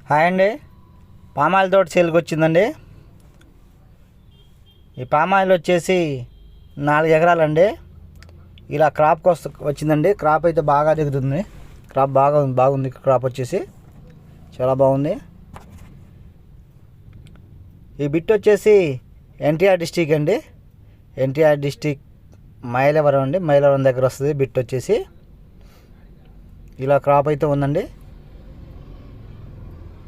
Hi అండి, palm oil తోట సేల్కి వచ్చిందండి. ఈ పామాయిల్ వచ్చేసి 4 ఎకరాలండి. ఇలా క్రాప్కి వచ్చిందండి. క్రాప్ అయితే బాగా దిగుతుంది. క్రాప్ బాగుంది. క్రాప్ వచ్చేసి చాలా బాగుంది. ఈ బిట్ వచ్చేసి ఎన్టీఆర్ డిస్టిక్ అండి. ఎన్టీఆర్ డిస్టిక్ మైలవరం అండి. మైలవరం దగ్గర వస్తుంది బిట్ వచ్చేసి. ఇలా క్రాప్ అయితే ఉందండి.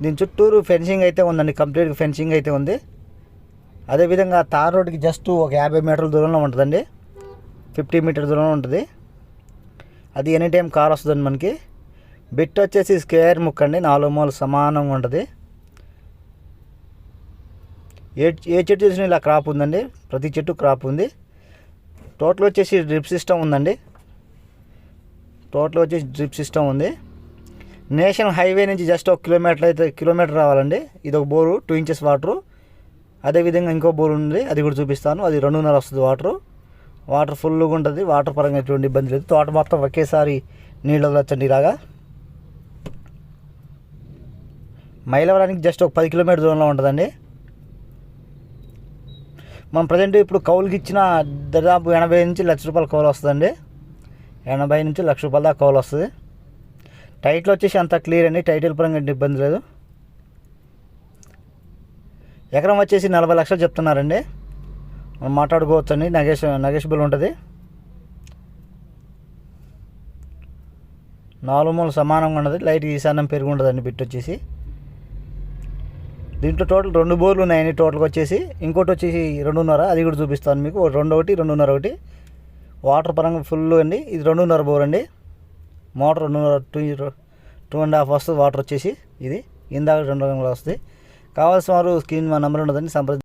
దీని చుట్టూరు ఫెన్సింగ్ అయితే ఉందండి. కంప్లీట్గా ఫెన్సింగ్ అయితే ఉంది. అదేవిధంగా తార్ రోడ్కి జస్ట్ ఒక 50 మీటర్ల దూరంలో ఉంటుందండి. 50 మీటర్ దూరంలో ఉంటుంది. అది ఎనీ టైం కార్ వస్తుందండి మనకి. బిట్ వచ్చేసి స్క్వేర్ ముక్క అండి. 4 మూలలు సమానంగా ఉంటుంది. ఏ చెట్టు చూసినా ఇలా క్రాప్ ఉందండి. ప్రతి చెట్టు క్రాప్ ఉంది. టోటల్ వచ్చేసి డ్రిప్ సిస్టమ్ ఉందండి. డ్రిప్ సిస్టమ్ ఉంది. నేషనల్ హైవే నుంచి జస్ట్ 1 కిలోమీటర్ రావాలండి. ఇది ఒక బోరు 2 ఇంచెస్ వాటరు. అదేవిధంగా ఇంకో బోరు ఉంది, అది కూడా చూపిస్తాను. అది 2.5 వస్తుంది వాటర్ ఫుల్గా ఉంటుంది. వాటర్ పరంగా ఎటువంటి ఇబ్బంది లేదు. తోట మొత్తం ఒకేసారి నీళ్ళు వదలొచ్చండి. ఇలాగా మైలవరానికి జస్ట్ ఒక 10 కిలోమీటర్ దూరంలో ఉంటుందండి. మనం ప్రజెంట్ ఇప్పుడు కౌలుకి ఇచ్చిన దాదాపు 80 నుంచి ₹1,00,000 కౌలు వస్తుందండి. 80 నుంచి ₹1,00,000 దాకా కౌలు వస్తుంది. టైటిల్ వచ్చేసి అంతా క్లియర్ అండి. టైటిల్ పరంగా ఇబ్బంది లేదు. ఎకరం వచ్చేసి 40 లక్షలు చెప్తున్నారండి. మనం మాట్లాడుకోవచ్చు అండి. నెగోషియబుల్ ఉంటుంది. 4 మూలలు సమానంగా ఉన్నది. లైట్ ఈశాన్యం పెరిగి ఉంటుందండి బిట్ వచ్చేసి. దీంట్లో టోటల్ 2 బోర్లు ఉన్నాయండి. టోటల్గా వచ్చేసి ఇంకోటి వచ్చేసి 2.5, అది కూడా చూపిస్తాను మీకు. 2.5 వాటర్ పరంగా ఫుల్ అండి. ఇది 2.5 బోర్ అండి. మోటార్ 2.5 వస్తుంది వాటర్ వచ్చేసి. ఇది ఇందాక 2 వస్తుంది. కావాల్సిన వారు స్క్రీన్ మా నెంబర్ ఉండదండి, సంప్రదించండి.